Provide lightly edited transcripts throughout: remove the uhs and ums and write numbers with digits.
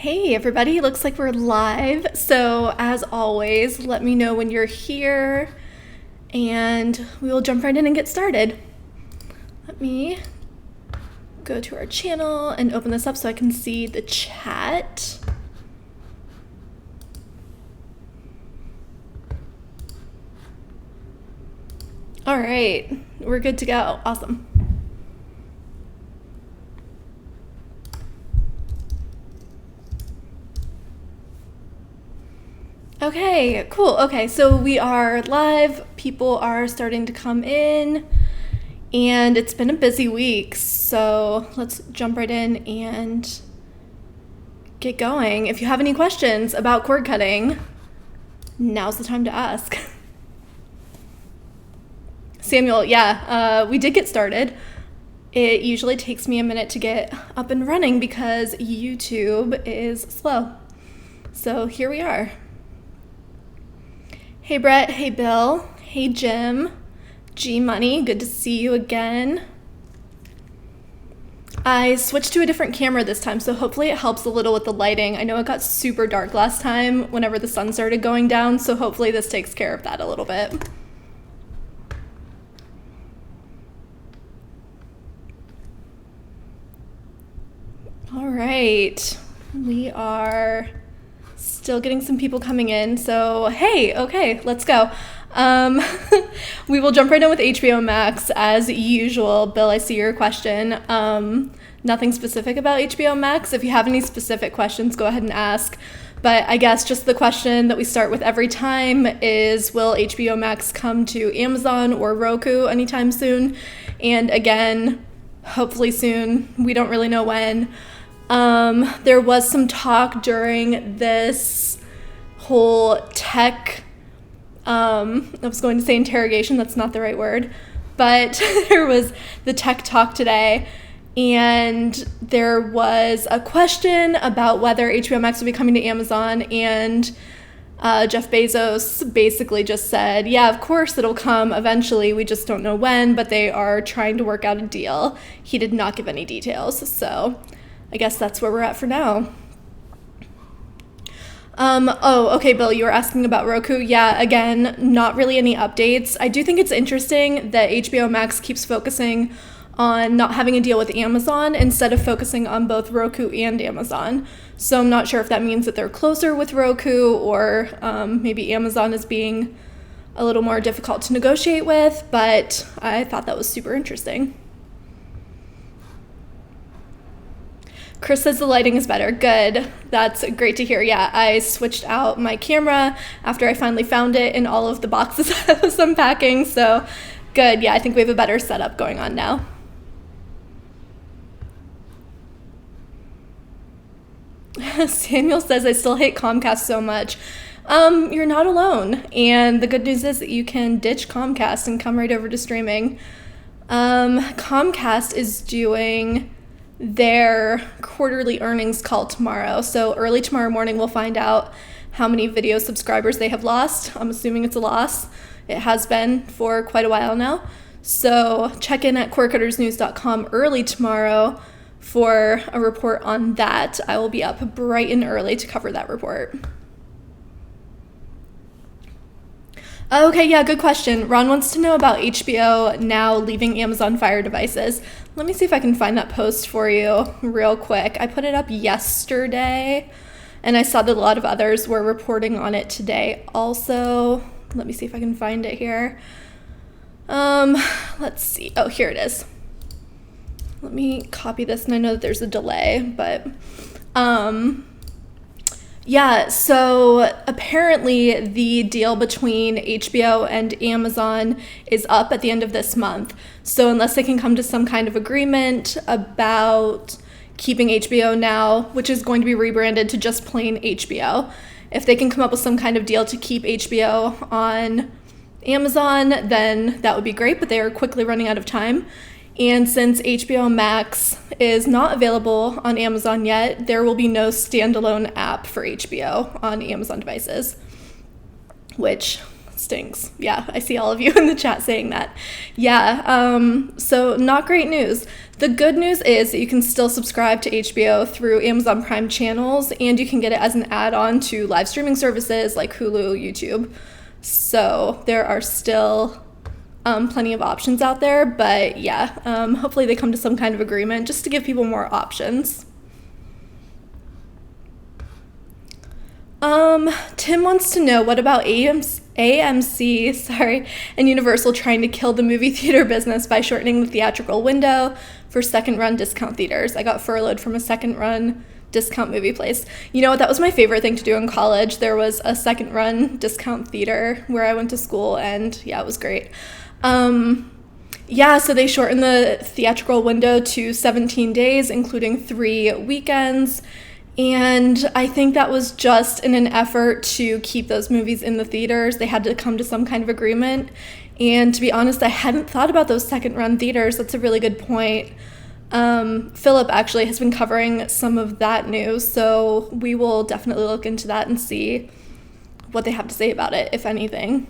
Hey everybody, looks like we're live. So as always, let me know when you're here and we will jump right in and get started. Let me go to our channel and open this up so I can see the chat. All right, we're good to go. Awesome. Okay, cool. Okay, so we are live. People are starting to come in, and it's been a busy week. So let's jump right in and get going. If you have any questions about cord cutting, now's the time to ask. Samuel, yeah, we did get started. It usually takes me a minute to get up and running because YouTube is slow. So here we are. Hey Brett, hey Bill, hey Jim, G Money, good to see you again. I switched to a different camera this time, so hopefully it helps a little with the lighting. I know it got super dark last time whenever the sun started going down, so hopefully this takes care of that a little bit. All right, we are still getting some people coming in, so hey, okay, let's go. We will jump right in with HBO Max as usual. Bill, I see your question. Nothing specific about HBO Max. If you have any specific questions, go ahead and ask. But I guess just the question that we start with every time is, will HBO Max come to Amazon or Roku anytime soon? And again, hopefully soon. We don't really know when. There was some talk during this whole tech, I was going to say interrogation, that's not the right word, but there was the tech talk today, and there was a question about whether HBO Max will be coming to Amazon, and Jeff Bezos basically just said, yeah, of course it'll come eventually, we just don't know when, but they are trying to work out a deal. He did not give any details, so I guess that's where we're at for now. Oh, okay, Bill, you were asking about Roku. Yeah, again, not really any updates. I do think it's interesting that HBO Max keeps focusing on not having a deal with Amazon instead of focusing on both Roku and Amazon. So I'm not sure if that means that they're closer with Roku or maybe Amazon is being a little more difficult to negotiate with, but I thought that was super interesting. Chris says the lighting is better. Good. That's great to hear. Yeah, I switched out my camera after I finally found it in all of the boxes I was unpacking. So good. Yeah, I think we have a better setup going on now. Samuel says, I still hate Comcast so much. You're not alone. And the good news is that you can ditch Comcast and come right over to streaming. Comcast is doing their quarterly earnings call tomorrow. So early tomorrow morning, we'll find out how many video subscribers they have lost. I'm assuming it's a loss. It has been for quite a while now. So check in at cordcuttersnews.com early tomorrow for a report on that. I will be up bright and early to cover that report. Okay, yeah, good question. Ron wants to know about HBO now leaving Amazon Fire devices. Let me see if I can find that post for you real quick. I put it up yesterday, and I saw that a lot of others were reporting on it today also. Let me see if I can find it here. Let's see. Oh, here it is. Let me copy this, and I know that there's a delay, but yeah, so apparently the deal between HBO and Amazon is up at the end of this month. So unless they can come to some kind of agreement about keeping HBO Now, which is going to be rebranded to just plain HBO, if they can come up with some kind of deal to keep HBO on Amazon, then that would be great, but they are quickly running out of time. And since HBO Max is not available on Amazon yet, there will be no standalone app for HBO on Amazon devices, which Stinks. Yeah, I see all of you in the chat saying that. Yeah, so not great news. The good news is that you can still subscribe to HBO through Amazon Prime channels, and you can get it as an add-on to live streaming services like Hulu, YouTube. So there are still plenty of options out there, but yeah, hopefully they come to some kind of agreement just to give people more options. Tim wants to know, what about AMC, and Universal trying to kill the movie theater business by shortening the theatrical window for second-run discount theaters? I got furloughed from a second-run discount movie place. You know what? That was my favorite thing to do in college. There was a second-run discount theater where I went to school, and yeah, it was great. Yeah, so they shortened the theatrical window to 17 days, including 3 weekends. And I think that was just in an effort to keep those movies in the theaters. They had to come to some kind of agreement. And to be honest, I hadn't thought about those second-run theaters. That's a really good point. Philip actually has been covering some of that news, so we will definitely look into that and see what they have to say about it, if anything.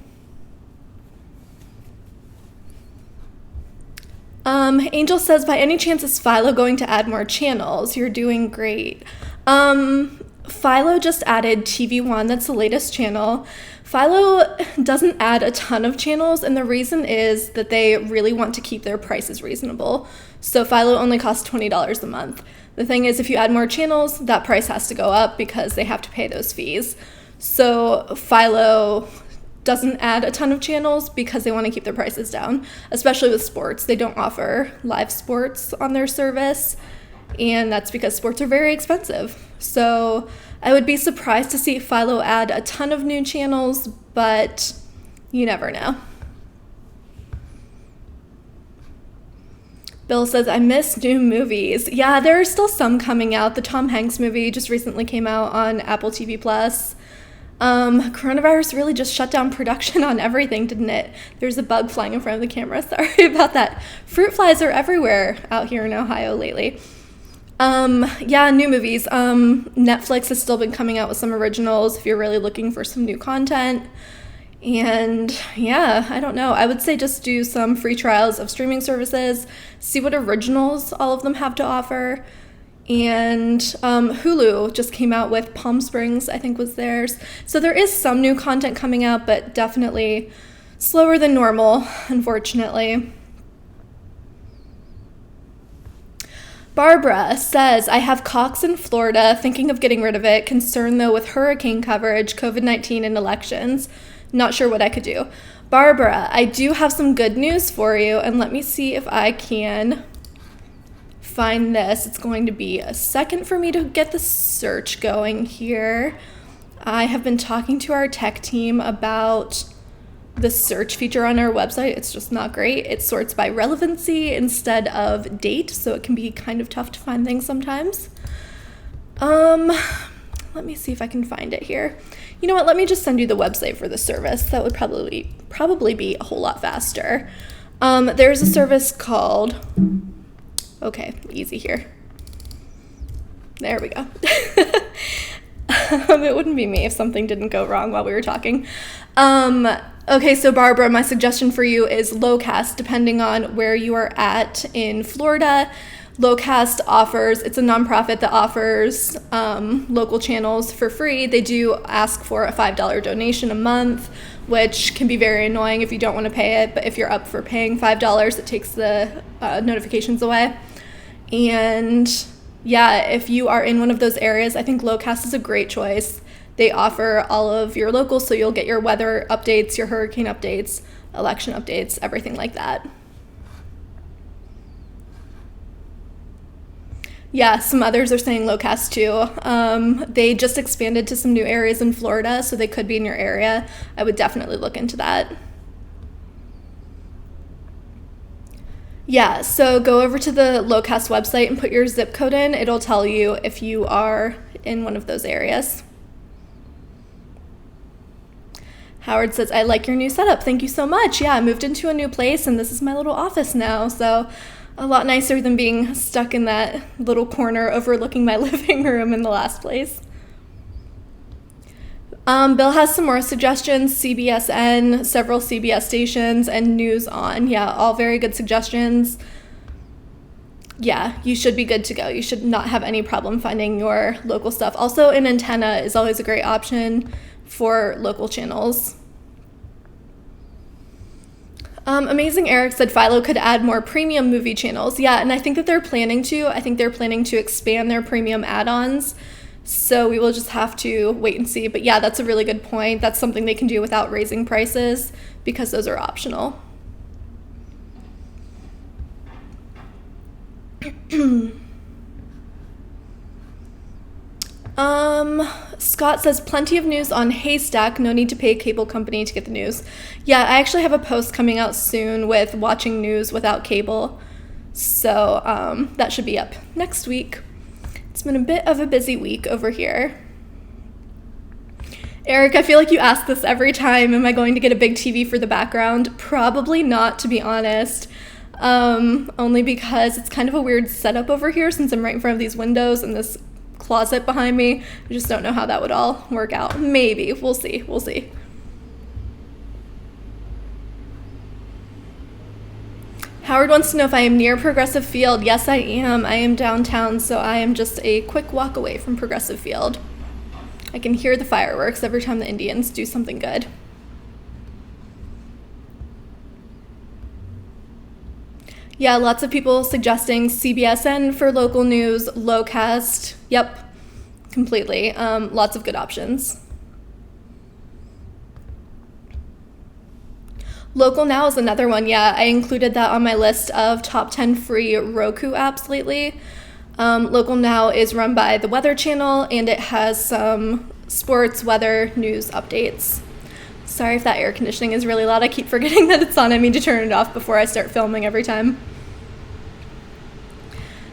Angel says, by any chance is Philo going to add more channels? You're doing great. Philo just added TV1, that's the latest channel. Philo doesn't add a ton of channels, and the reason is that they really want to keep their prices reasonable. So Philo only costs $20 a month. The thing is, if you add more channels, that price has to go up because they have to pay those fees. So Philo doesn't add a ton of channels because they want to keep their prices down, especially with sports. They don't offer live sports on their service, and that's because sports are very expensive. So I would be surprised to see Philo add a ton of new channels, but you never know. Bill says, I miss new movies. Yeah, there are still some coming out. The Tom Hanks movie just recently came out on Apple TV+. Coronavirus really just shut down production on everything, didn't it? There's a bug flying in front of the camera. Sorry about that. Fruit flies are everywhere out here in Ohio lately. Yeah, new movies. Netflix has still been coming out with some originals if you're really looking for some new content. And yeah, I don't know. I would say just do some free trials of streaming services, see what originals all of them have to offer. And Hulu just came out with Palm Springs, I think was theirs. So there is some new content coming out, but definitely slower than normal, unfortunately. Barbara says, I have Cox in Florida, thinking of getting rid of it. Concerned, though, with hurricane coverage, COVID-19, and elections. Not sure what I could do. Barbara, I do have some good news for you, and let me see if I can find this. It's going to be a second for me to get the search going here. I have been talking to our tech team about the search feature on our website. It's just not great. It sorts by relevancy instead of date, so it can be kind of tough to find things sometimes. Let me see if I can find it here. You know what? Let me just send you the website for the service. That would probably be a whole lot faster. There's a service called, okay, easy here. There we go. It wouldn't be me if something didn't go wrong while we were talking. Okay, so Barbara, my suggestion for you is Locast, depending on where you are at in Florida. Locast offers, it's a nonprofit that offers local channels for free. They do ask for a $5 donation a month, which can be very annoying if you don't want to pay it, but if you're up for paying $5, it takes the notifications away. And yeah, if you are in one of those areas, I think Locast is a great choice. They offer all of your locals, so you'll get your weather updates, your hurricane updates, election updates, everything like that. Yeah, some others are saying Locast too. They just expanded to some new areas in Florida, so they could be in your area. I would definitely look into that. Yeah, so go over to the Locast website and put your zip code in. It'll tell you if you are in one of those areas. Howard says, I like your new setup. Thank you so much. Yeah, I moved into a new place, and this is my little office now, so a lot nicer than being stuck in that little corner overlooking my living room in the last place. Bill has some more suggestions: CBSN, several CBS stations, and News On. Yeah, all very good suggestions. Yeah, you should be good to go. You should not have any problem finding your local stuff. Also, an antenna is always a great option for local channels. Amazing Eric said Philo could add more premium movie channels. Yeah, and I think that they're planning to. I think they're planning to expand their premium add-ons. So we will just have to wait and see. But yeah, that's a really good point. That's something they can do without raising prices because those are optional. Scott says plenty of news on Haystack. No need to pay a cable company to get the news. Yeah, I actually have a post coming out soon with watching news without cable. So that should be up next week. It's been a bit of a busy week over here. Eric, I feel like you ask this every time. Am I going to get a big TV for the background? Probably not, to be honest. Only because it's kind of a weird setup over here since I'm right in front of these windows and this closet behind me. I just don't know how that would all work out. Maybe. We'll see. We'll see. Howard wants to know if I am near Progressive Field. Yes, I am. I am downtown, so I am just a quick walk away from Progressive Field. I can hear the fireworks every time the Indians do something good. Yeah, lots of people suggesting CBSN for local news, Lowcast. Yep, completely. Lots of good options. Local Now is another one. Yeah, I included that on my list of top 10 free Roku apps lately. Local Now is run by the Weather Channel, and it has some sports, weather, news updates. Sorry if that air conditioning is really loud. I keep forgetting that it's on. I mean to turn it off before I start filming every time.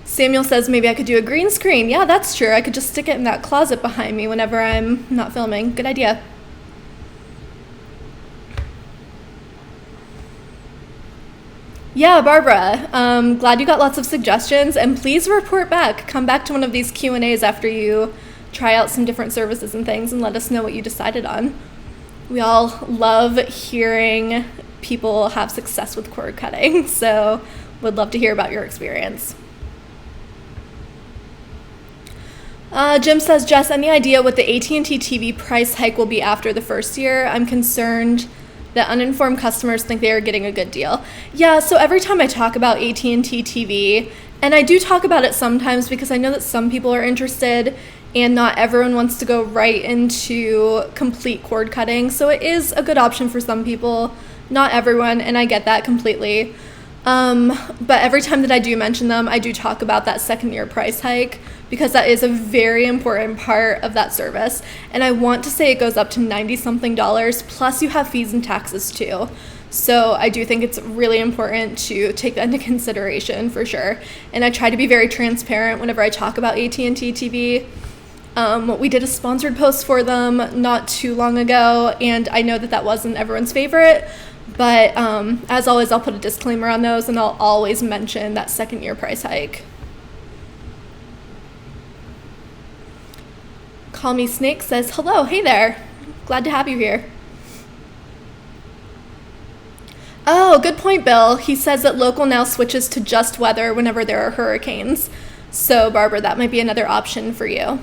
Samuel says maybe I could do a green screen. Yeah, that's true. I could just stick it in that closet behind me whenever I'm not filming. Good idea. Yeah, Barbara, glad you got lots of suggestions, and please report back. Come back to one of these Q&As after you try out some different services and things and let us know what you decided on. We all love hearing people have success with cord cutting, so would love to hear about your experience. Jim says, Jess, any idea what the AT&T TV price hike will be after the first year? I'm concerned that uninformed customers think they are getting a good deal. Yeah, so every time I talk about AT&T TV, and I do talk about it sometimes because I know that some people are interested and not everyone wants to go right into complete cord cutting, so it is a good option for some people, not everyone, and I get that completely. But every time that I do mention them, I do talk about that second year price hike because that is a very important part of that service. And I want to say it goes up to $90-something, plus you have fees and taxes too. So I do think it's really important to take that into consideration for sure. And I try to be very transparent whenever I talk about AT&T TV. We did a sponsored post for them not too long ago, and I know that that wasn't everyone's favorite. But as always, I'll put a disclaimer on those, and I'll always mention that second year price hike. Call Me Snake says, hello, hey there. Glad to have you here. Oh, good point, Bill. He says that Local Now switches to just weather whenever there are hurricanes. So, Barbara, that might be another option for you.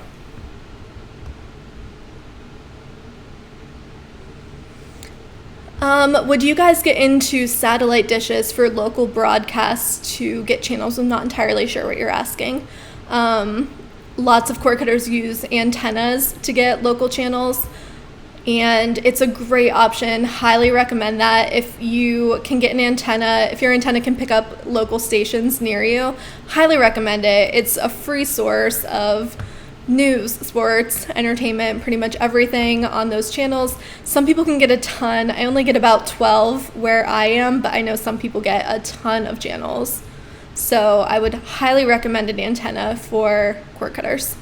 Would you guys get into satellite dishes for local broadcasts to get channels? I'm not entirely sure what you're asking. Lots of cord cutters use antennas to get local channels, and it's a great option. Highly recommend that. If you can get an antenna, if your antenna can pick up local stations near you, highly recommend it. It's a free source of news, sports, entertainment, pretty much everything on those channels. Some people can get a ton. I only get about 12 where I am, but I know some people get a ton of channels. So I would highly recommend an antenna for cord cutters.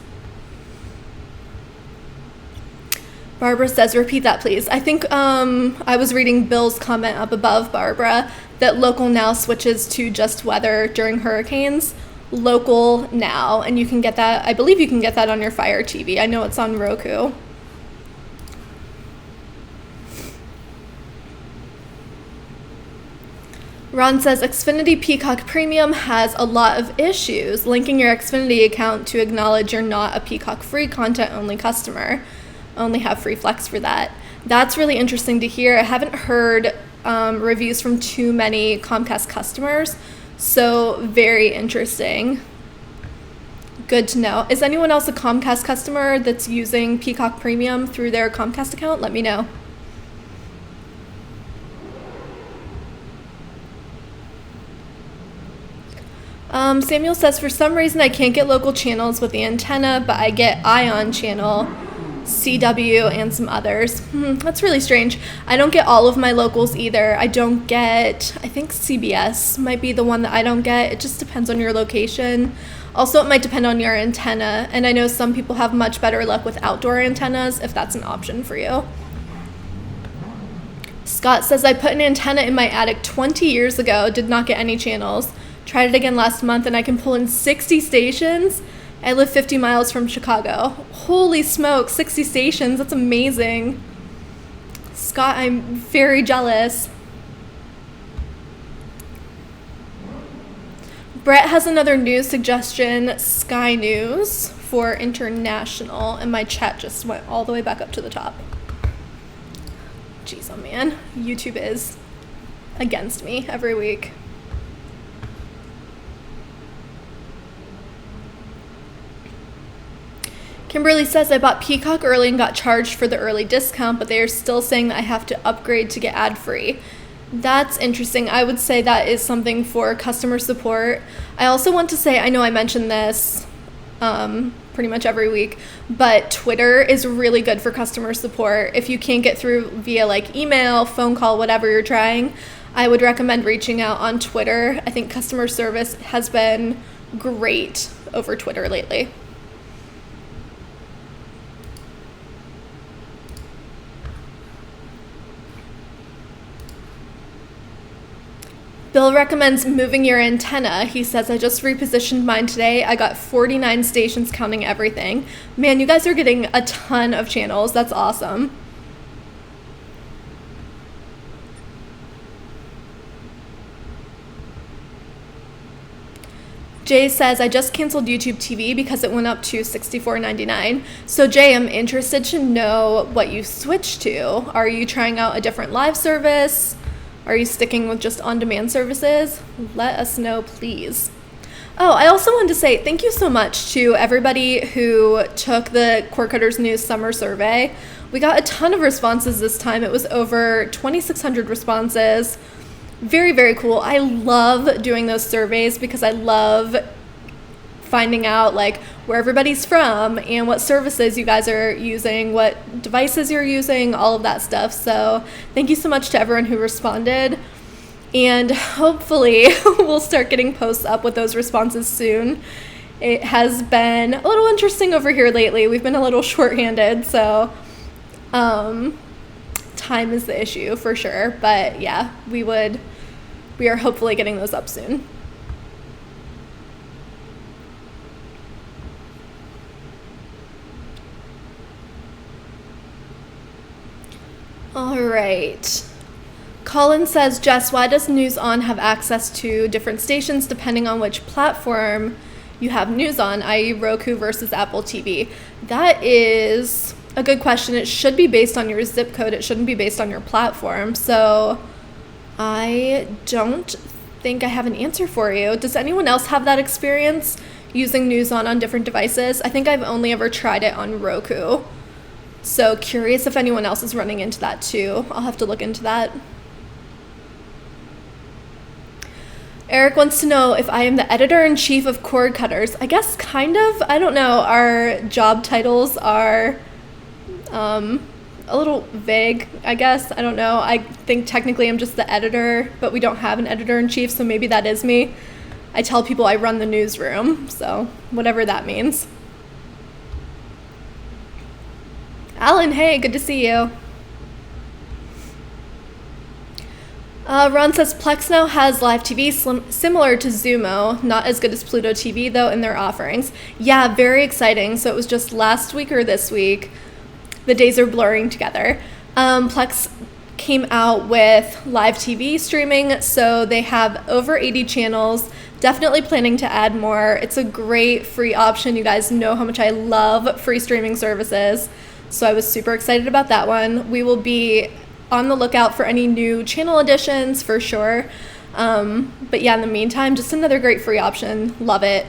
Barbara says, repeat that please. I think I was reading Bill's comment up above, Barbara, that Local Now switches to just weather during hurricanes. Local Now, and you can get that, I believe you can get that on your Fire TV. I know it's on Roku. Ron says, Xfinity Peacock Premium has a lot of issues. Linking your Xfinity account to acknowledge you're not a Peacock free content-only customer. Only have free flex for that. That's really interesting to hear. I haven't heard reviews from too many Comcast customers, so very interesting. Good to know. Is anyone else a Comcast customer that's using Peacock Premium through their Comcast account? Let me know. Samuel says, for some reason I can't get local channels with the antenna, but I get Ion channel, CW, and some others. That's really strange. I don't get all of my locals either. I don't get, I think CBS might be the one that I don't get. It just depends on your location. Also, it might depend on your antenna, and I know some people have much better luck with outdoor antennas if that's an option for you. Scott says, I put an antenna in my attic 20 years ago, did not get any channels. Tried it again last month, and I can pull in 60 stations. I live 50 miles from Chicago. Holy smoke, 60 stations, that's amazing. Scott, I'm very jealous. Brett has another news suggestion, Sky News for international, and my chat just went all the way back up to the top. Jeez, oh man, YouTube is against me every week. Kimberly says, I bought Peacock early and got charged for the early discount, but they are still saying that I have to upgrade to get ad-free. That's interesting. I would say that is something for customer support. I also want to say, I know I mentioned this pretty much every week, but Twitter is really good for customer support. If you can't get through via like email, phone call, whatever you're trying, I would recommend reaching out on Twitter. I think customer service has been great over Twitter lately. Bill recommends moving your antenna. He says, I just repositioned mine today. I got 49 stations counting everything. Man, you guys are getting a ton of channels. That's awesome. Jay says, I just canceled YouTube TV because it went up to $64.99. So Jay, I'm interested to know what you switched to. Are you trying out a different live service? Are you sticking with just on-demand services? Let us know, please. Oh, I also wanted to say thank you so much to everybody who took the Cord Cutters News summer survey. We got a ton of responses this time. It was over 2,600 responses. Very, very cool. I love doing those surveys because I love finding out like where everybody's from and what services you guys are using, what devices you're using, all of that stuff. So thank you so much to everyone who responded, and hopefully we'll start getting posts up with those responses soon. It has been a little interesting over here lately. We've been a little shorthanded, so time is the issue for sure, but yeah, we are hopefully getting those up soon. All right. Colin says, Jess, why does News On have access to different stations depending on which platform you have news on, i.e. Roku versus Apple TV? That is a good question. It should be based on your zip code. It shouldn't be based on your platform. So I don't think I have an answer for you. Does anyone else have that experience using News On different devices? I think I've only ever tried it on Roku. So curious if anyone else is running into that too. I'll have to look into that. Eric wants to know if I am the editor-in-chief of Cord Cutters. I guess kind of. I don't know. Our job titles are a little vague, I guess. I don't know. I think technically I'm just the editor, but we don't have an editor-in-chief, so maybe that is me. I tell people I run the newsroom, so whatever that means. Alan, hey, good to see you. Ron says, Plex now has live TV similar to Zumo, not as good as Pluto TV, though, in their offerings. Yeah, very exciting. So it was just last week or this week. The days are blurring together. Plex came out with live TV streaming, so they have over 80 channels. Definitely planning to add more. It's a great free option. You guys know how much I love free streaming services, so I was super excited about that one. We will be on the lookout for any new channel additions for sure. But yeah, in the meantime, just another great free option. Love it.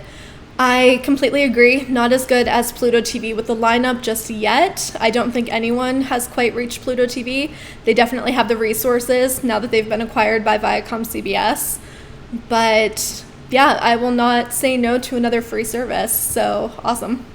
I completely agree. Not as good as Pluto TV with the lineup just yet. I don't think anyone has quite reached Pluto TV. They definitely have the resources now that they've been acquired by Viacom CBS. But yeah, I will not say no to another free service. So awesome.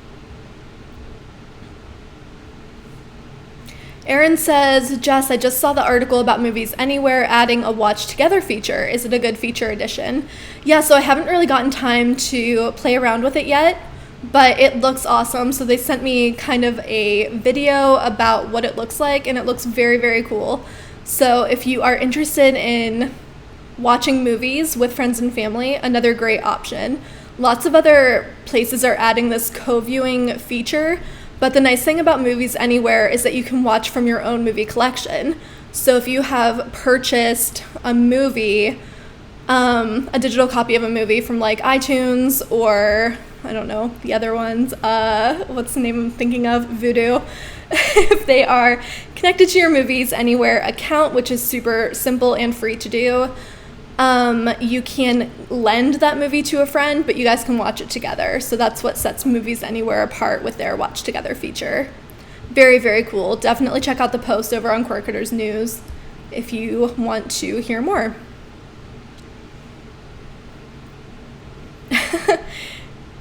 Aaron says, Jess, I just saw the article about Movies Anywhere adding a watch together feature. Is it a good feature addition? Yeah, so I haven't really gotten time to play around with it yet, but it looks awesome. So they sent me kind of a video about what it looks like, and it looks very, very cool. So if you are interested in watching movies with friends and family, another great option. Lots of other places are adding this co-viewing feature, but the nice thing about Movies Anywhere is that you can watch from your own movie collection. So if you have purchased a movie, a digital copy of a movie from like iTunes or, I don't know, the other ones, what's the name I'm thinking of? Vudu. If they are connected to your Movies Anywhere account, which is super simple and free to do, you can lend that movie to a friend, but you guys can watch it together. So that's what sets Movies Anywhere apart with their watch together feature. Very, very cool. Definitely check out the post over on Quirketers News if you want to hear more.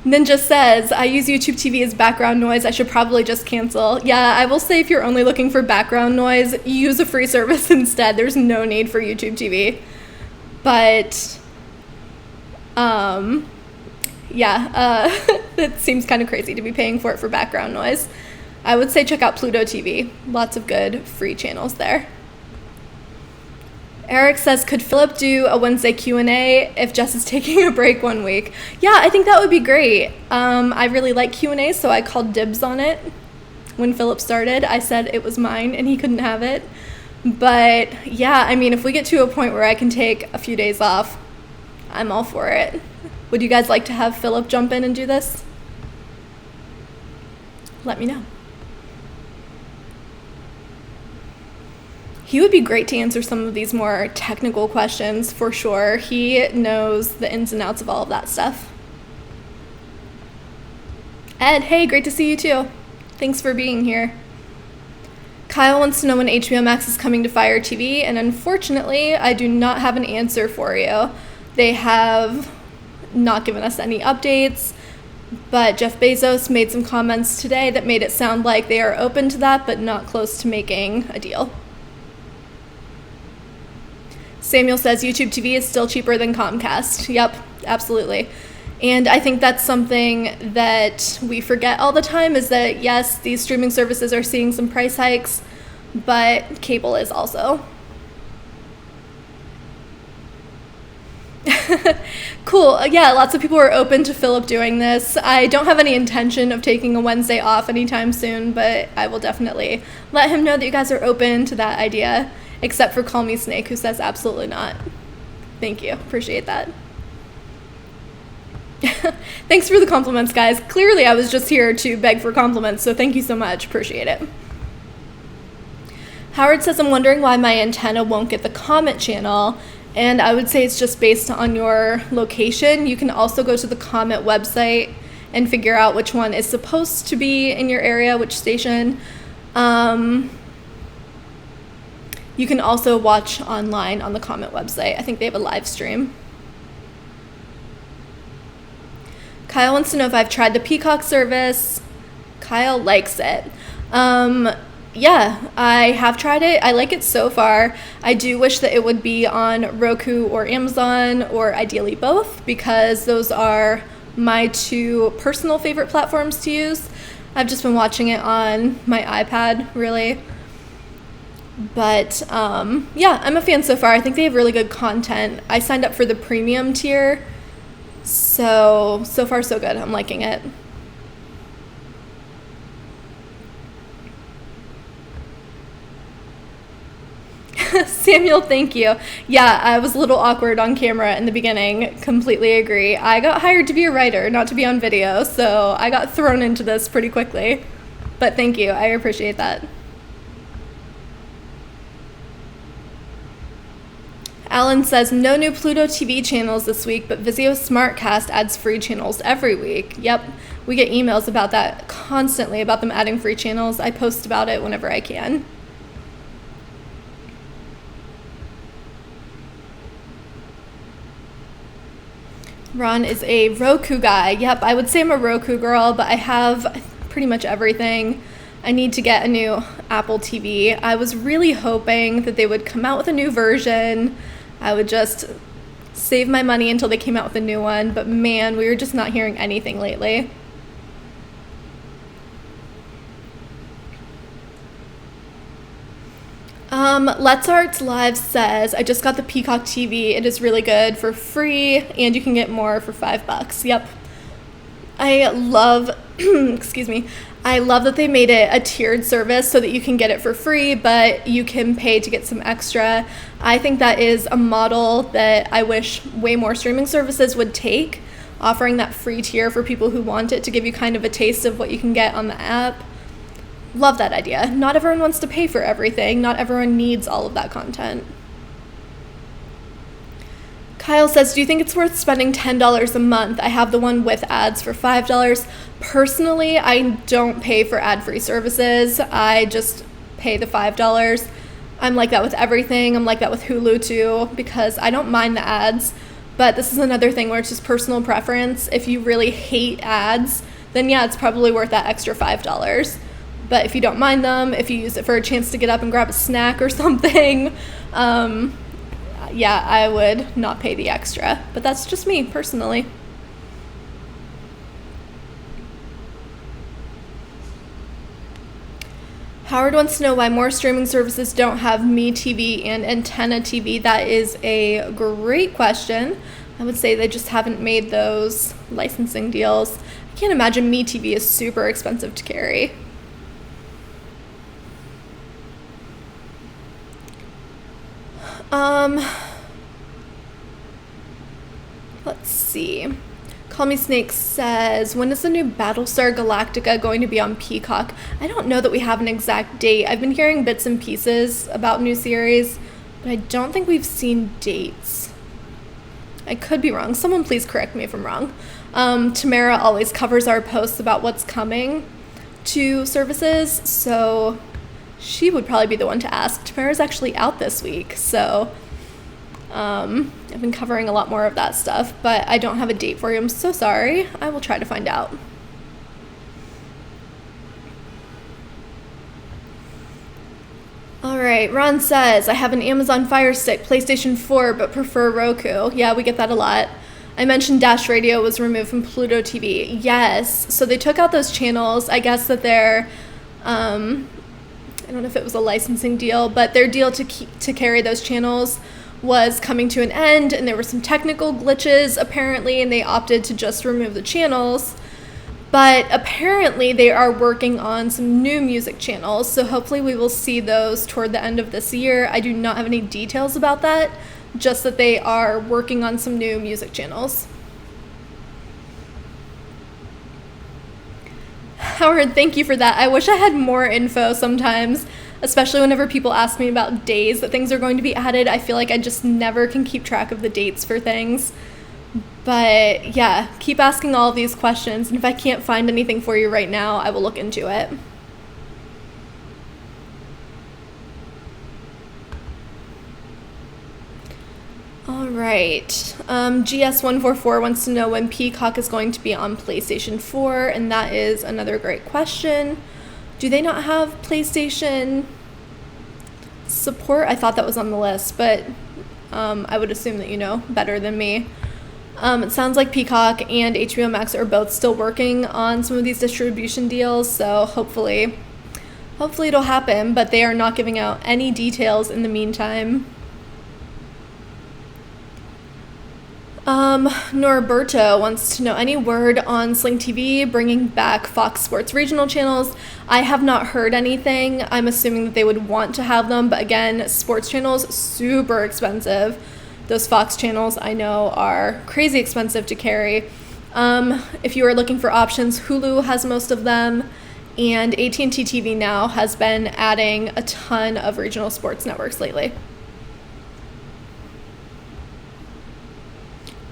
Ninja says, I use YouTube TV as background noise. I should probably just cancel. Yeah, I will say if you're only looking for background noise, use a free service instead. There's no need for YouTube TV. But, yeah, it seems kind of crazy to be paying for it for background noise. I would say check out Pluto TV. Lots of good free channels there. Eric says, could Philip do a Wednesday Q&A if Jess is taking a break one week? Yeah, I think that would be great. I really like Q&A, so I called dibs on it. When Philip started, I said it was mine and he couldn't have it. But yeah, I mean, if we get to a point where I can take a few days off, I'm all for it. Would you guys like to have Philip jump in and do this? Let me know. He would be great to answer some of these more technical questions for sure. He knows the ins and outs of all of that stuff. Ed, hey, great to see you too. Thanks for being here. Kyle wants to know when HBO Max is coming to Fire TV, and unfortunately, I do not have an answer for you. They have not given us any updates, but Jeff Bezos made some comments today that made it sound like they are open to that, but not close to making a deal. Samuel says YouTube TV is still cheaper than Comcast. Yep, absolutely. And I think that's something that we forget all the time is that, yes, these streaming services are seeing some price hikes, but cable is also. Cool. Yeah, lots of people are open to Philip doing this. I don't have any intention of taking a Wednesday off anytime soon, but I will definitely let him know that you guys are open to that idea, except for Call Me Snake, who says absolutely not. Thank you. Appreciate that. Thanks for the compliments, guys. Clearly, I was just here to beg for compliments, so thank you so much. Appreciate it. Howard says, I'm wondering why my antenna won't get the comment channel, and I would say it's just based on your location. You can also go to the comment website and figure out which one is supposed to be in your area, which station. You can also watch online on the comment website. I think they have a live stream. Kyle wants to know if I've tried the Peacock service. Kyle likes it. Yeah, I have tried it. I like it so far. I do wish that it would be on Roku or Amazon, or ideally both, because those are my two personal favorite platforms to use. I've just been watching it on my iPad, really. But yeah, I'm a fan so far. I think they have really good content. I signed up for the premium tier. So far so good. I'm liking it. Samuel, thank you. Yeah, I was a little awkward on camera in the beginning. Completely agree. I got hired to be a writer, not to be on video, so I got thrown into this pretty quickly. But thank you. I appreciate that. Alan says, no new Pluto TV channels this week, but Vizio SmartCast adds free channels every week. Yep, we get emails about that constantly, about them adding free channels. I post about it whenever I can. Ron is a Roku guy. Yep, I would say I'm a Roku girl, but I have pretty much everything. I need to get a new Apple TV. I was really hoping that they would come out with a new version. I would just save my money until they came out with a new one, but man, we were just not hearing anything lately. Let's Arts Live says, I just got the Peacock TV. It is really good for free, and you can get more for $5. Yep. I love, excuse me, I love that they made it a tiered service so that you can get it for free, but you can pay to get some extra. I think that is a model that I wish way more streaming services would take, offering that free tier for people who want it to give you kind of a taste of what you can get on the app. Love that idea. Not everyone wants to pay for everything. Not everyone needs all of that content. Kyle says, do you think it's worth spending $10 a month? I have the one with ads for $5. Personally, I don't pay for ad-free services. I just pay the $5. I'm like that with everything. I'm like that with Hulu too, because I don't mind the ads. But this is another thing where it's just personal preference. If you really hate ads, then yeah, it's probably worth that extra $5. But if you don't mind them, if you use it for a chance to get up and grab a snack or something, yeah, I would not pay the extra. But that's just me, personally. Howard wants to know why more streaming services don't have MeTV and Antenna TV. That is a great question. I would say they just haven't made those licensing deals. I can't imagine MeTV is super expensive to carry. Let's see. Call Me Snake says, when is the new Battlestar Galactica going to be on Peacock? I don't know that we have an exact date. I've been hearing bits and pieces about new series, but I don't think we've seen dates. I could be wrong. Someone please correct me if I'm wrong. Tamara always covers our posts about what's coming to services, so she would probably be the one to ask. Tamara's actually out this week, so I've been covering a lot more of that stuff, but I don't have a date for you. I'm so sorry. I will try to find out. All right, Ron says, I have an Amazon Fire Stick, PlayStation 4, but prefer Roku. Yeah, we get that a lot. I mentioned Dash Radio was removed from Pluto TV. Yes, so they took out those channels. I guess that they're, I don't know if it was a licensing deal, but their deal to carry those channels was coming to an end, and there were some technical glitches apparently, and they opted to just remove the channels. But apparently they are working on some new music channels, so hopefully we will see those toward the end of this year. I do not have any details about that, just that they are working on some new music channels. Howard, thank you for that. I wish I had more info sometimes, especially whenever people ask me about days that things are going to be added. I feel like I just never can keep track of the dates for things. But yeah, keep asking all of these questions, and if I can't find anything for you right now, I will look into it. All right, GS144 wants to know when Peacock is going to be on PlayStation 4, and that is another great question. Do they not have PlayStation support? I thought that was on the list, but I would assume that you know better than me. It sounds like Peacock and Hbo Max are both still working on some of these distribution deals, so hopefully it'll happen, but they are not giving out any details in the meantime. Norberto wants to know any word on Sling TV bringing back Fox Sports regional channels. I have not heard anything. I'm assuming that they would want to have them, but again, sports channels, super expensive. Those Fox channels I know are crazy expensive to carry. If you are looking for options, Hulu has most of them, and AT&T TV now has been adding a ton of regional sports networks lately.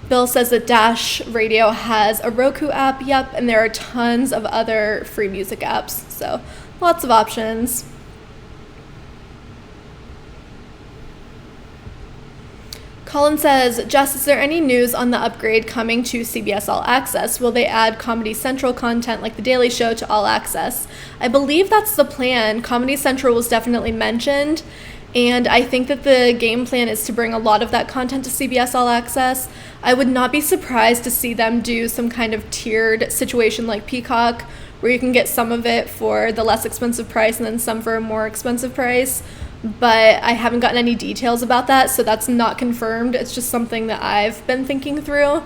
Bill says that Dash Radio has a Roku app, yep, and there are tons of other free music apps, so lots of options. Colin says, Jess, is there any news on the upgrade coming to CBS All Access? Will they add Comedy Central content like The Daily Show to All Access? I believe that's the plan. Comedy Central was definitely mentioned, and I think that the game plan is to bring a lot of that content to CBS All Access. I would not be surprised to see them do some kind of tiered situation like Peacock, where you can get some of it for the less expensive price and then some for a more expensive price. But I haven't gotten any details about that, so that's not confirmed. It's just something that I've been thinking through.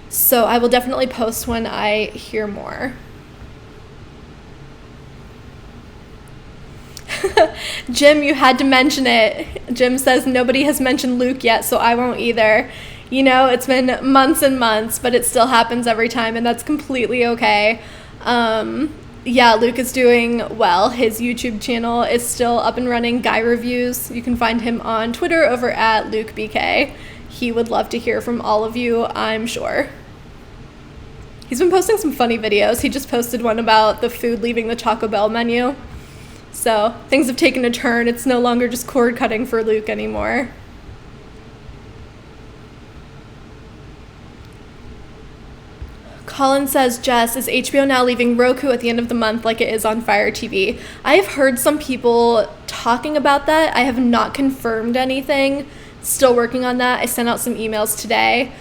So I will definitely post when I hear more. Jim, you had to mention it. Jim says nobody has mentioned Luke yet, so I won't either. You know, it's been months and months, but it still happens every time, and that's completely okay. Yeah, Luke is doing well. His YouTube channel is still up and running, Guy Reviews. You can find him on Twitter over at LukeBK. He would love to hear from all of you, I'm sure. He's been posting some funny videos. He just posted one about the food leaving the Taco Bell menu. So things have taken a turn. It's no longer just cord cutting for Luke anymore. Colin says, Jess, is HBO now leaving Roku at the end of the month like it is on Fire TV? I have heard some people talking about that. I have not confirmed anything. Still working on that. I sent out some emails today.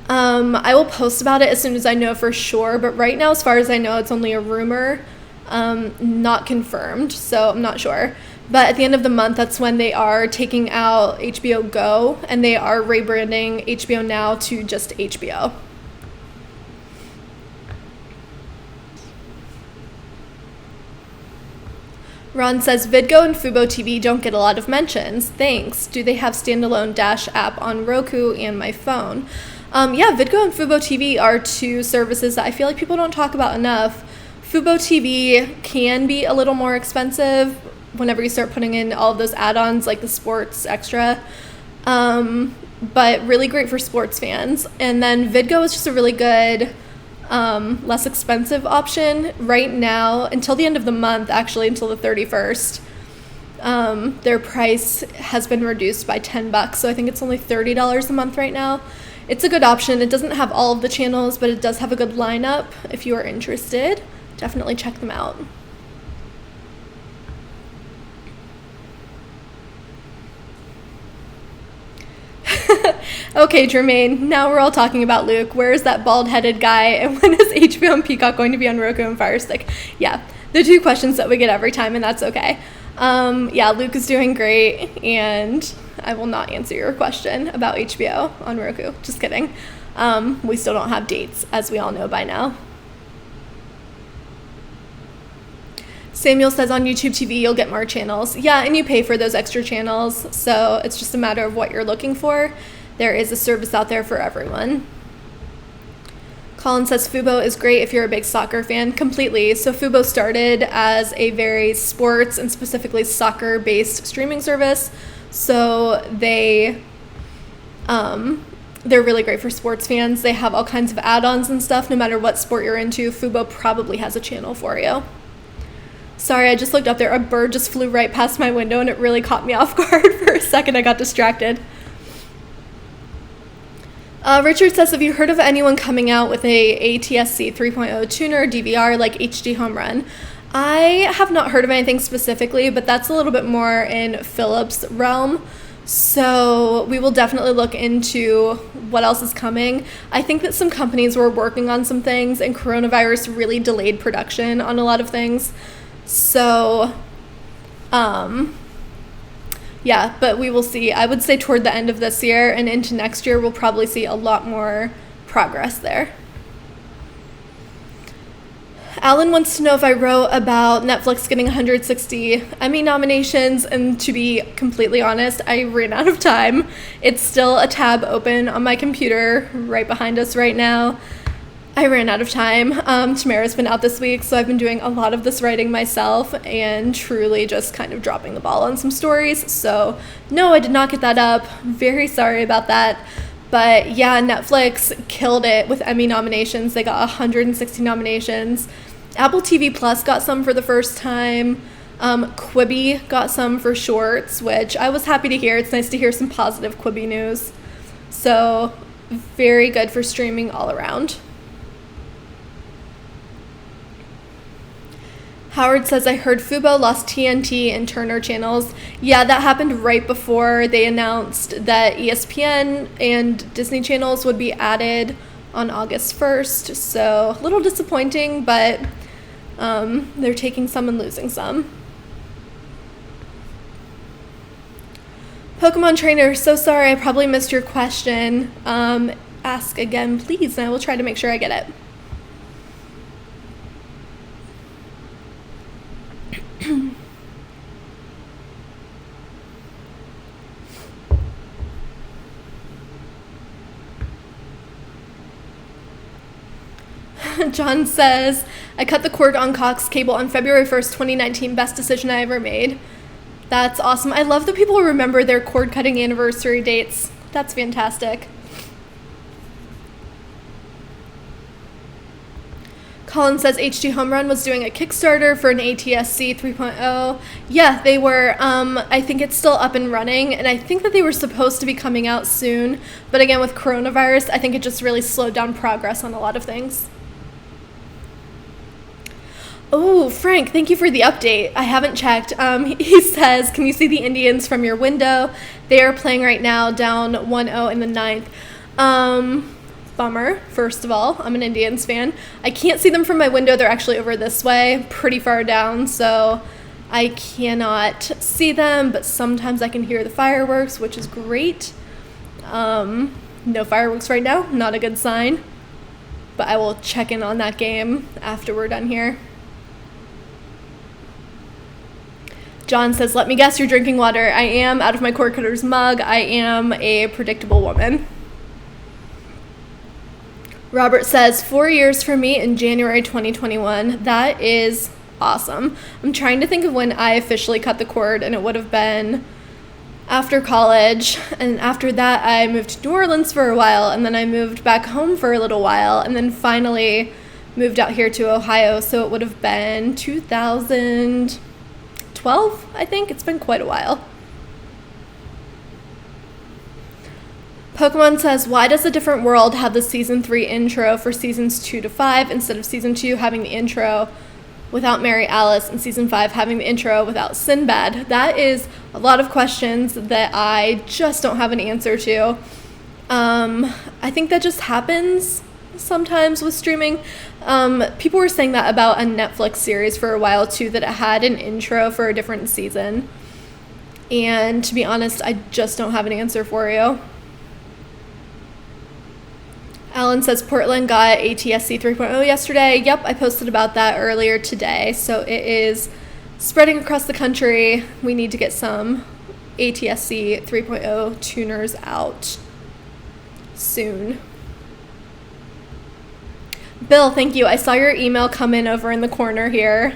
I will post about it as soon as I know for sure, but right now, as far as I know, it's only a rumor, not confirmed, so I'm not sure. But at the end of the month, that's when they are taking out HBO Go, and they are rebranding HBO Now to just HBO. Ron says, VidGo and Fubo TV don't get a lot of mentions. Thanks. Do they have standalone Dash app on Roku and my phone? Yeah, VidGo and Fubo TV are two services that I feel like people don't talk about enough. Fubo TV can be a little more expensive whenever you start putting in all of those add-ons like the sports extra, but really great for sports fans. And then VidGo is just a really good, less expensive option right now until the end of the month, actually until the 31st. Their price has been reduced by $10, so I think it's only $30 a month right now. It's a good option. It doesn't have all of the channels, but it does have a good lineup. If you are interested, definitely check them out. Okay, Jermaine, now we're all talking about Luke. Where is that bald-headed guy, and when is HBO and Peacock going to be on Roku and Firestick? Yeah, the two questions that we get every time, and that's okay. Yeah, Luke is doing great, and I will not answer your question about HBO on Roku. Just kidding. We still don't have dates, as we all know by now. Samuel says on YouTube TV, you'll get more channels. Yeah, and you pay for those extra channels, so it's just a matter of what you're looking for. There is a service out there for everyone. Colin says Fubo is great if you're a big soccer fan. Completely. So Fubo started as a very sports and specifically soccer-based streaming service. So they're really great for sports fans. They have all kinds of add-ons and stuff. No matter what sport you're into, Fubo probably has a channel for you. Sorry, I just looked up there. A bird just flew right past my window and it really caught me off guard for a second. I got distracted. Richard says, have you heard of anyone coming out with a ATSC 3.0 tuner DVR like HD Home Run? I have not heard of anything specifically, but that's a little bit more in Philips' realm. So we will definitely look into what else is coming. I think that some companies were working on some things and coronavirus really delayed production on a lot of things. So Yeah, but we will see. I would say toward the end of this year and into next year, we'll probably see a lot more progress there. Alan wants to know if I wrote about Netflix getting 160 Emmy nominations, and to be completely honest, I ran out of time. It's still a tab open on my computer right behind us right now. I ran out of time. Tamara's been out this week, so I've been doing a lot of this writing myself and truly just kind of dropping the ball on some stories. So no, I did not get that up. Very sorry about that. But yeah, Netflix killed it with Emmy nominations. They got 160 nominations. Apple TV Plus got some for the first time. Quibi got some for shorts, which I was happy to hear. It's nice to hear some positive Quibi news. So very good for streaming all around. Howard says, I heard Fubo lost TNT and Turner channels. Yeah, that happened right before they announced that ESPN and Disney channels would be added on August 1st. So a little disappointing, but they're taking some and losing some. Pokemon Trainer, so sorry, I probably missed your question. Ask again, please, and I will try to make sure I get it. John says, I cut the cord on Cox Cable on February 1st, 2019. Best decision I ever made. That's awesome. I love that people remember their cord cutting anniversary dates. That's fantastic. Colin says HG Home Run was doing a Kickstarter for an ATSC 3.0. Yeah, they were. I think it's still up and running, and I think that they were supposed to be coming out soon. But again, with coronavirus, I think it just really slowed down progress on a lot of things. Oh, Frank, thank you for the update. I haven't checked. He says, can you see the Indians from your window? They are playing right now, down 1-0 in the ninth. Bummer, first of all. I'm an Indians fan. I can't see them from my window. They're actually over this way, pretty far down, so I cannot see them, but sometimes I can hear the fireworks, which is great. No fireworks right now, not a good sign, but I will check in on that game after we're done here. John says, let me guess, you're drinking water. I am, out of my cord cutter's mug. I am a predictable woman. Robert says, 4 years for me in January 2021. That is awesome. I'm trying to think of when I officially cut the cord, and it would have been after college. And after that, I moved to New Orleans for a while, and then I moved back home for a little while, and then finally moved out here to Ohio. So it would have been 2012, I think. It's been quite a while. Pokemon says, why does A Different World have the Season 3 intro for Seasons 2 to 5 instead of Season 2 having the intro without Mary Alice and Season 5 having the intro without Sinbad? That is a lot of questions that I just don't have an answer to. I think that just happens sometimes with streaming. People were saying that about a Netflix series for a while too, that it had an intro for a different season. And to be honest, I just don't have an answer for you. Alan says Portland got ATSC 3.0 yesterday. Yep, I posted about that earlier today. So it is spreading across the country. We need to get some ATSC 3.0 tuners out soon. Bill, thank you. I saw your email come in over in the corner here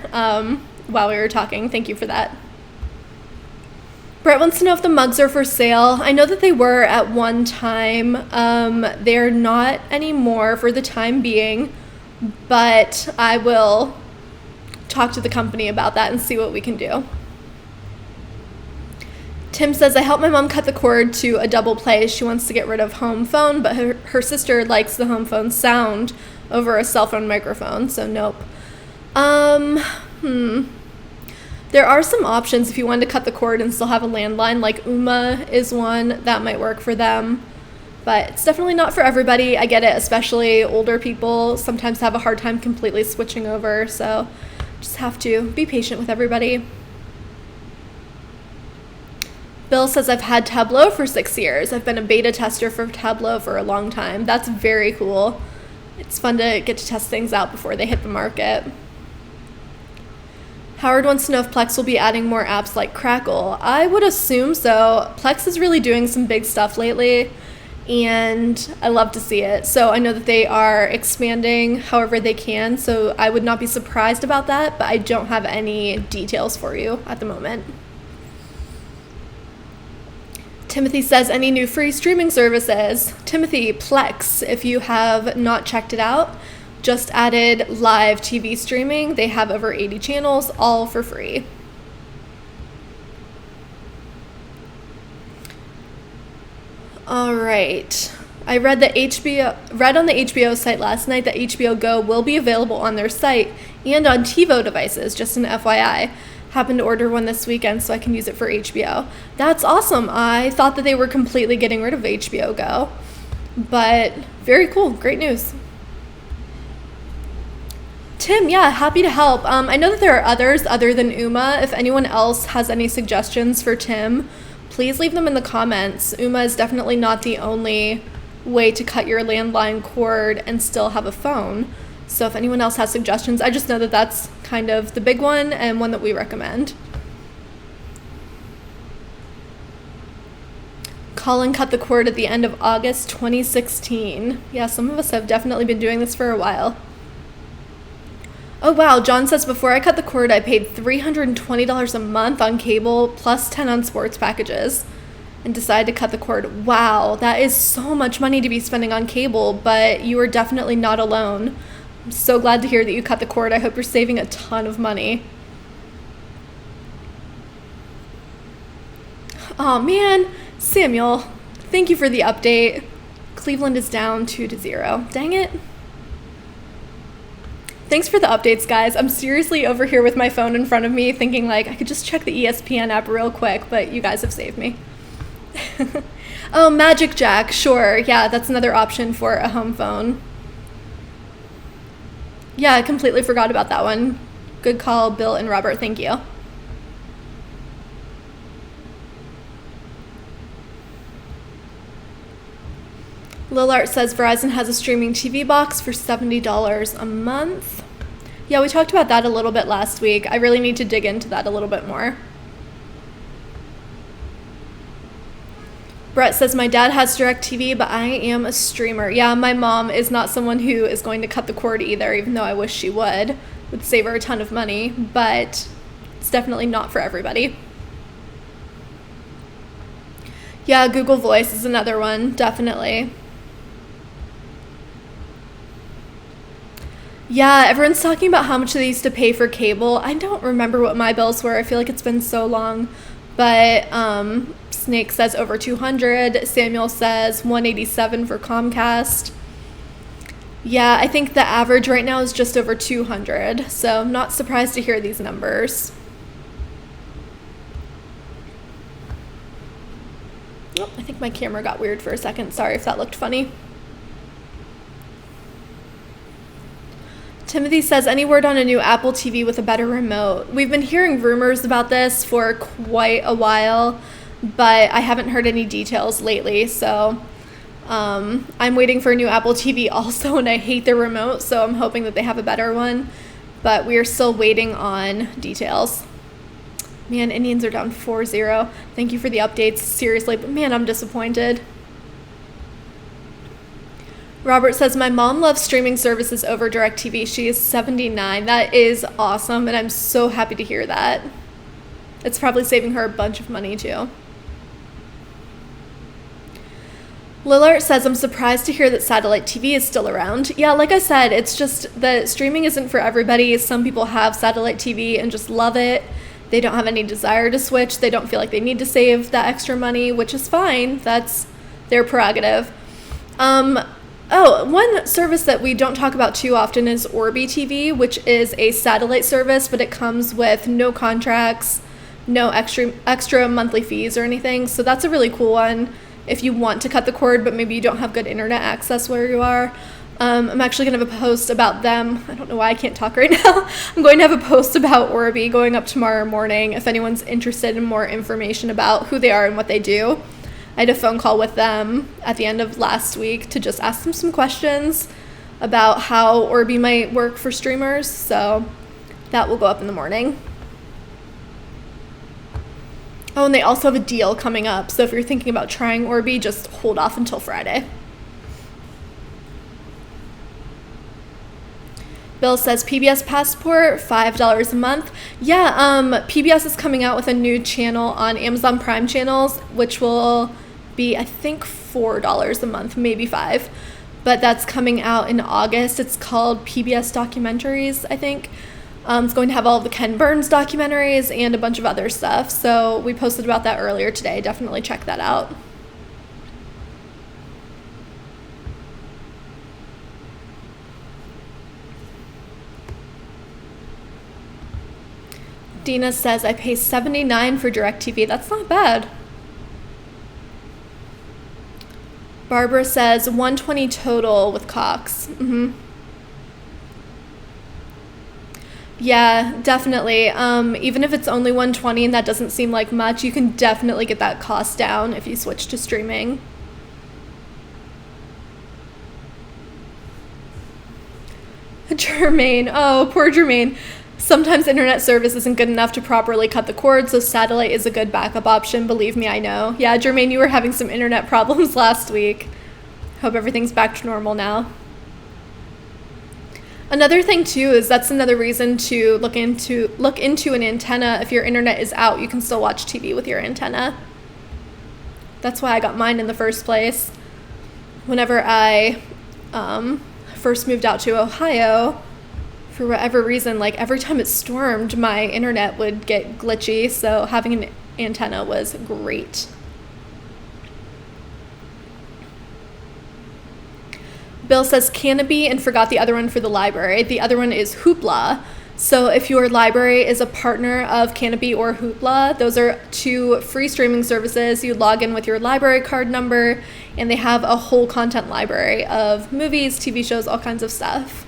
while we were talking. Thank you for that. Brett wants to know if the mugs are for sale. I know that they were at one time. They're not anymore for the time being, but I will talk to the company about that and see what we can do. Tim says, I helped my mom cut the cord to a double play. She wants to get rid of home phone, but her sister likes the home phone sound over a cell phone microphone, so nope. There are some options if you wanted to cut the cord and still have a landline, like Uma is one that might work for them, but it's definitely not for everybody. I get it, especially older people sometimes have a hard time completely switching over, so just have to be patient with everybody. Bill says, I've had Tableau for 6 years. I've been a beta tester for Tableau for a long time. That's very cool. It's fun to get to test things out before they hit the market. Howard wants to know if Plex will be adding more apps like Crackle. I would assume so. Plex is really doing some big stuff lately, and I love to see it. So I know that they are expanding however they can, so I would not be surprised about that, but I don't have any details for you at the moment. Timothy says, any new free streaming services? Timothy, Plex, if you have not checked it out, just added live TV streaming. They have over 80 channels, all for free. All right. I read on the HBO site last night that Hbo Go will be available on their site and on TiVo devices, just an FYI. Happened to order one this weekend so I can use it for HBO. That's awesome. I thought that they were completely getting rid of Hbo Go, but very cool. Great news. Tim, yeah, happy to help. I know that there are others other than Uma. If anyone else has any suggestions for Tim, please leave them in the comments. Uma is definitely not the only way to cut your landline cord and still have a phone. So if anyone else has suggestions, I just know that that's kind of the big one and one that we recommend. Colin cut the cord at the end of August 2016. Yeah, some of us have definitely been doing this for a while. Oh wow, John says, before I cut the cord, I paid $320 a month on cable plus 10 on sports packages and decided to cut the cord. Wow, that is so much money to be spending on cable, but you are definitely not alone. I'm so glad to hear that you cut the cord. I hope you're saving a ton of money. Oh man, Samuel, thank you for the update. Cleveland is down 2-0. Dang it. Thanks for the updates, guys. I'm seriously over here with my phone in front of me thinking like I could just check the ESPN app real quick, but you guys have saved me. Oh, Magic Jack, sure. Yeah, that's another option for a home phone. Yeah, I completely forgot about that one. Good call, Bill and Robert. Thank you. Lillard says Verizon has a streaming TV box for $70 a month. Yeah, we talked about that a little bit last week. I really need to dig into that a little bit more. Brett says, my dad has Directv, but I am a streamer. Yeah, my mom is not someone who is going to cut the cord either, even though I wish she would. Would save her a ton of money, but it's definitely not for everybody. Yeah, Google Voice is another one, definitely. Yeah, everyone's talking about how much they used to pay for cable. I don't remember what my bills were. I feel like it's been so long. But Snake says over 200. Samuel says 187 for Comcast. Yeah, I think the average right now is just over 200. So I'm not surprised to hear these numbers. Oh, I think my camera got weird for a second. Sorry if that looked funny. Timothy says, any word on a new Apple TV with a better remote? We've been hearing rumors about this for quite a while, but I haven't heard any details lately. So I'm waiting for a new Apple TV also, and I hate the remote, so I'm hoping that they have a better one. But we are still waiting on details. Man, Indians are down 4-0. Thank you for the updates. Seriously, but man, I'm disappointed. Robert says, my mom loves streaming services over Directv. She is 79. That is awesome, and I'm so happy to hear that. It's probably saving her a bunch of money, too. Lillard says, I'm surprised to hear that satellite TV is still around. Yeah, like I said, it's just that streaming isn't for everybody. Some people have satellite TV and just love it. They don't have any desire to switch. They don't feel like they need to save that extra money, which is fine. That's their prerogative. Oh, one service that we don't talk about too often is Orbee TV, which is a satellite service, but it comes with no contracts, no extra monthly fees or anything. So that's a really cool one if you want to cut the cord, but maybe you don't have good internet access where you are. I'm actually going to have a post about them. I don't know why I can't talk right now. I'm going to have a post about Orbee going up tomorrow morning if anyone's interested in more information about who they are and what they do. I had a phone call with them at the end of last week to just ask them some questions about how Orbee might work for streamers, so that will go up in the morning. Oh, and they also have a deal coming up, so if you're thinking about trying Orbee, just hold off until Friday. Bill says PBS Passport, $5 a month. Yeah, PBS is coming out with a new channel on Amazon Prime channels, which will be, I think, $4 a month, maybe $5. But that's coming out in August. It's called PBS Documentaries, I think. It's going to have all of the Ken Burns documentaries and a bunch of other stuff. So we posted about that earlier today. Definitely check that out. Dina says, I pay $79 for Directv. That's not bad. Barbara says, $120 total with Cox. Yeah, definitely. Even if it's only $120 and that doesn't seem like much, you can definitely get that cost down if you switch to streaming. Jermaine. Oh, poor Jermaine. Sometimes internet service isn't good enough to properly cut the cord, so satellite is a good backup option. Believe me, I know. Yeah, Jermaine, you were having some internet problems last week. Hope everything's back to normal now. Another thing too is that's another reason to look into an antenna. If your internet is out, you can still watch TV with your antenna. That's why I got mine in the first place. Whenever I first moved out to Ohio, for whatever reason, like every time it stormed, my internet would get glitchy, so having an antenna was great. Bill says Canopy and forgot the other one for the library. The other one is Hoopla. So if your library is a partner of Canopy or Hoopla, those are two free streaming services. You log in with your library card number, and they have a whole content library of movies, TV shows, all kinds of stuff.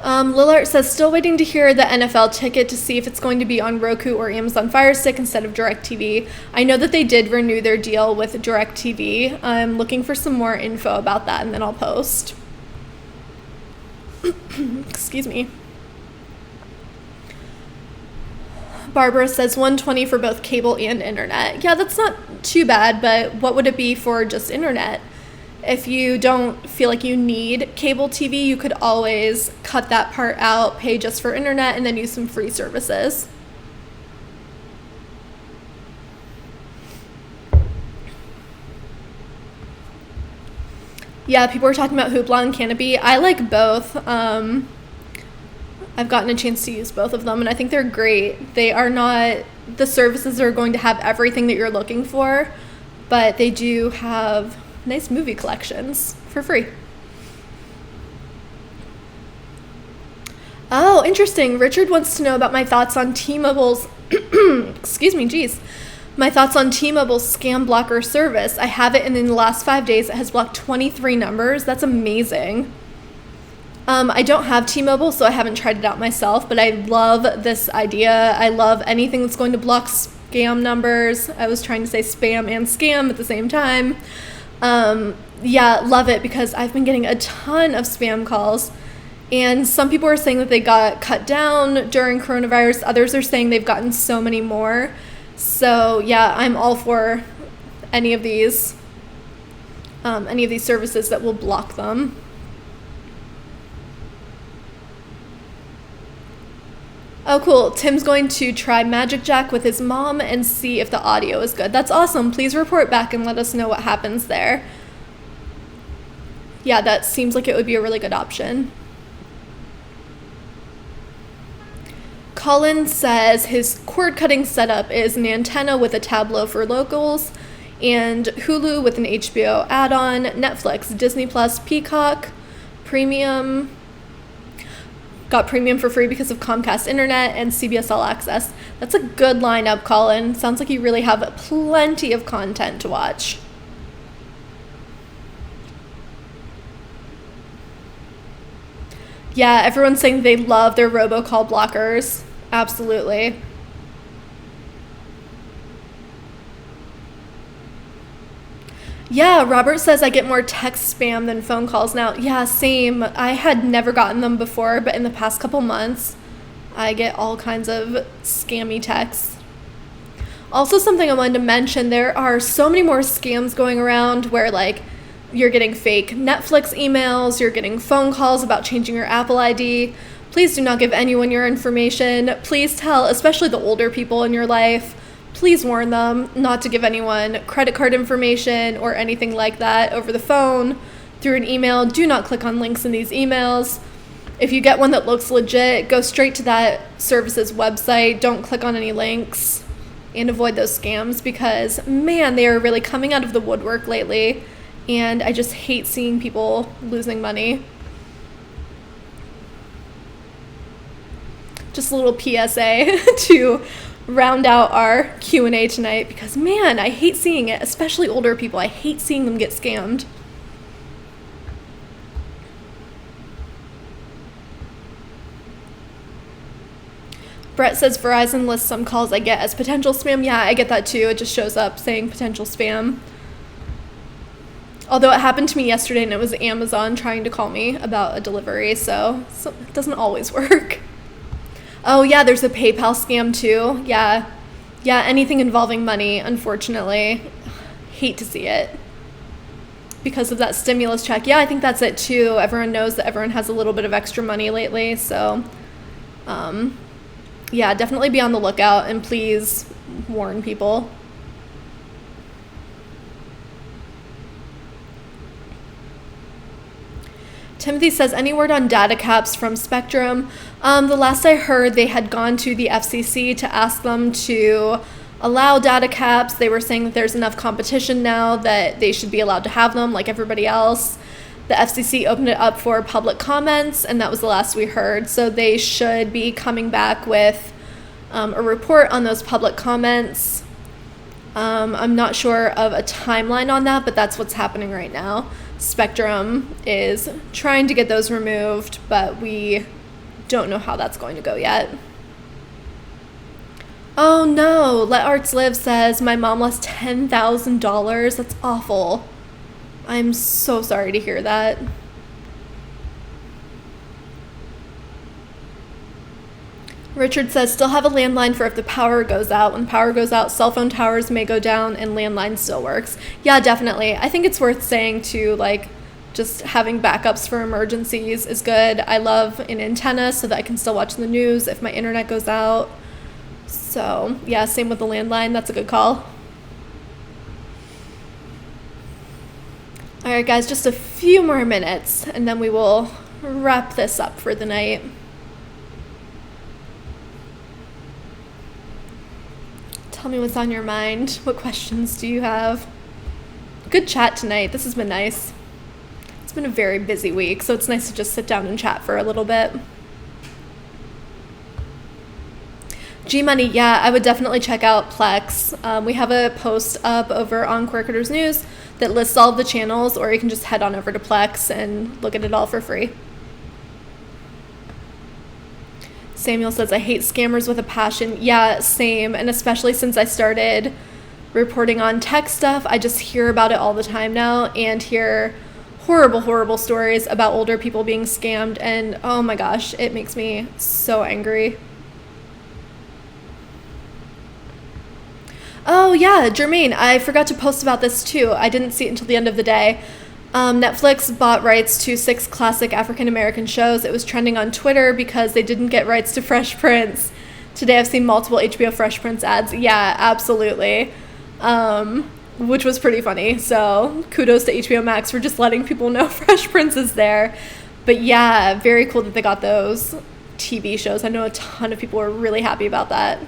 Lillard says, still waiting to hear the NFL ticket to see if it's going to be on Roku or Amazon Firestick instead of Directv. I know that they did renew their deal with Directv. I'm looking for some more info about that, and then I'll post. Excuse me. Barbara says $120 for both cable and internet. Yeah, that's not too bad, but what would it be for just internet? If you don't feel like you need cable TV, you could always cut that part out, pay just for internet, and then use some free services. Yeah, people are talking about Hoopla and Canopy. I like both. I've gotten a chance to use both of them, and I think they're great. They are not the services that are going to have everything that you're looking for, but they do have nice movie collections for free. Oh, interesting. Richard wants to know about my thoughts on T-Mobile's my thoughts on T-Mobile's scam blocker service. I have it, and in the last 5 days it has blocked 23 numbers. That's amazing. I don't have T-Mobile, so I haven't tried it out myself, but I love this idea. I love anything that's going to block scam numbers. I was trying to say spam and scam at the same time. Yeah, love it, because I've been getting a ton of spam calls, and some people are saying that they got cut down during coronavirus. Others are saying they've gotten so many more. So yeah, I'm all for any of these services that will block them. Oh, cool. Tim's going to try Magic Jack with his mom and see if the audio is good. That's awesome. Please report back and let us know what happens there. Yeah, that seems like it would be a really good option. Colin says his cord cutting setup is an antenna with a Tableau for locals, and Hulu with an HBO add-on, Netflix, Disney Plus, Peacock, Premium. Got premium for free because of Comcast Internet and CBS All Access. That's a good lineup, Colin. Sounds like you really have plenty of content to watch. Yeah, everyone's saying they love their robocall blockers. Absolutely. Yeah, Robert says I get more text spam than phone calls now. Yeah, same. I had never gotten them before, but in the past couple months, I get all kinds of scammy texts. Also, something I wanted to mention, there are so many more scams going around where, like, you're getting fake Netflix emails, you're getting phone calls about changing your Apple ID. Please do not give anyone your information. Please tell, especially the older people in your life, please warn them not to give anyone credit card information or anything like that over the phone, through an email. Do not click on links in these emails. If you get one that looks legit, go straight to that service's website. Don't click on any links and avoid those scams because, man, they are really coming out of the woodwork lately, and I just hate seeing people losing money. Just a little PSA to round out our Q&A tonight because, man, I hate seeing it, especially older people. I hate seeing them get scammed. Brett says Verizon lists some calls I get as potential spam. Yeah, I get that too. It just shows up saying potential spam. Although it happened to me yesterday and it was Amazon trying to call me about a delivery, so it doesn't always work. Oh, yeah, there's a PayPal scam, too. Yeah, anything involving money, unfortunately. Hate to see it. Because of that stimulus check. Yeah, I think that's it, too. Everyone knows that everyone has a little bit of extra money lately, so, yeah, definitely be on the lookout, and please warn people. Timothy says, any word on data caps from Spectrum? The last I heard, they had gone to the FCC to ask them to allow data caps. They were saying that there's enough competition now that they should be allowed to have them like everybody else. The FCC opened it up for public comments, and that was the last we heard. So they should be coming back with a report on those public comments. I'm not sure of a timeline on that, but that's what's happening right now. Spectrum is trying to get those removed, but we don't know how that's going to go yet. Oh no, Let Arts Live says my mom lost $10,000. That's awful. I'm so sorry to hear that. Richard says, still have a landline for if the power goes out. When power goes out, cell phone towers may go down and landline still works. Yeah, definitely. I think it's worth saying too, like, just having backups for emergencies is good. I love an antenna so that I can still watch the news if my internet goes out. So, yeah, same with the landline. That's a good call. All right, guys, just a few more minutes, and then we will wrap this up for the night. Tell me what's on your mind. What questions do you have? Good chat tonight. This has been nice. It's been a very busy week, so it's nice to just sit down and chat for a little bit. G-Money, yeah, I would definitely check out Plex. We have a post up over on Quirketers News that lists all of the channels, or you can just head on over to Plex and look at it all for free. Samuel says, I hate scammers with a passion. Yeah, same. And especially since I started reporting on tech stuff, I just hear about it all the time now and hear horrible, horrible stories about older people being scammed. And oh my gosh, it makes me so angry. Oh yeah, Jermaine, I forgot to post about this too. I didn't see it until the end of the day. Netflix bought rights to 6 classic African-American shows. It was trending on Twitter because they didn't get rights to Fresh Prince. Today I've seen multiple HBO Fresh Prince ads. Yeah, absolutely. Which was pretty funny. So kudos to Hbo Max for just letting people know Fresh Prince is there. But yeah, very cool that they got those TV shows. I know a ton of people were really happy about that.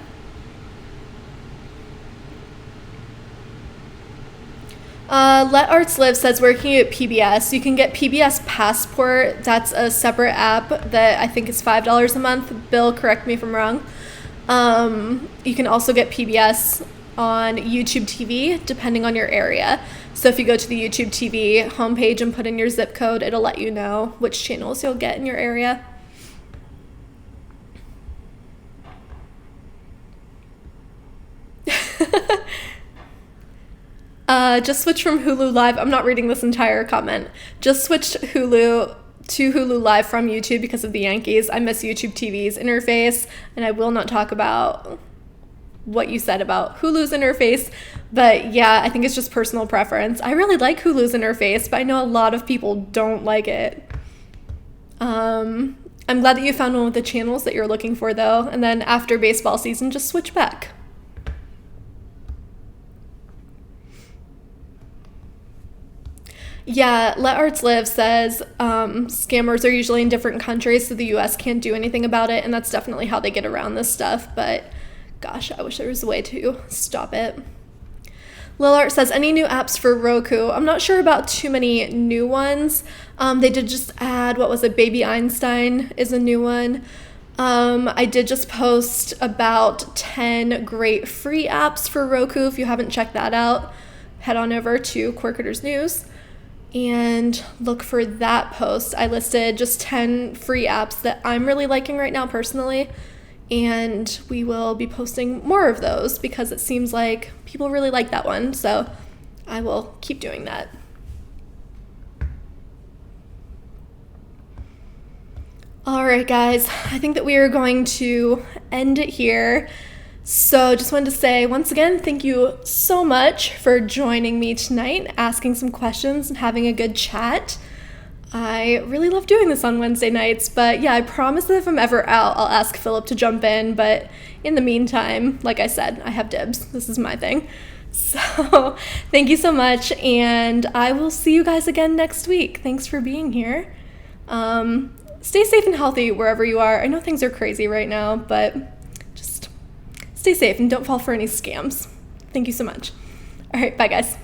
Let Arts Live says working at PBS. You can get PBS Passport. That's a separate app that I think is $5 a month. Bill, correct me if I'm wrong. You can also get PBS on YouTube TV, depending on your area. So if you go to the YouTube TV homepage and put in your zip code, it'll let you know which channels you'll get in your area. Just switch from Hulu Live. I'm not reading this entire comment. Just switched Hulu to Hulu Live from YouTube because of the Yankees. I miss YouTube TV's interface, and I will not talk about what you said about Hulu's interface. But yeah, I think it's just personal preference. I really like Hulu's interface, but I know a lot of people don't like it. I'm glad that you found one with the channels that you're looking for, though. And then after baseball season, just switch back. Yeah, Let Arts Live says scammers are usually in different countries, so the US can't do anything about it, and that's definitely how they get around this stuff, but gosh, I wish there was a way to stop it. Lillard says, any new apps for Roku? I'm not sure about too many new ones. They did just add, what was it, Baby Einstein is a new one. I did just post about 10 great free apps for Roku. If you haven't checked that out, head on over to Quirketers News and look for that post. I listed just 10 free apps that I'm really liking right now personally, and we will be posting more of those because it seems like people really like that one, so I will keep doing that. All right, guys, I think that we are going to end it here. So just wanted to say, once again, thank you so much for joining me tonight, asking some questions and having a good chat. I really love doing this on Wednesday nights, but yeah, I promise that if I'm ever out, I'll ask Philip to jump in, but in the meantime, like I said, I have dibs. This is my thing. So thank you so much, and I will see you guys again next week. Thanks for being here. Stay safe and healthy wherever you are. I know things are crazy right now, but just stay safe and don't fall for any scams. Thank you so much. All right, bye guys.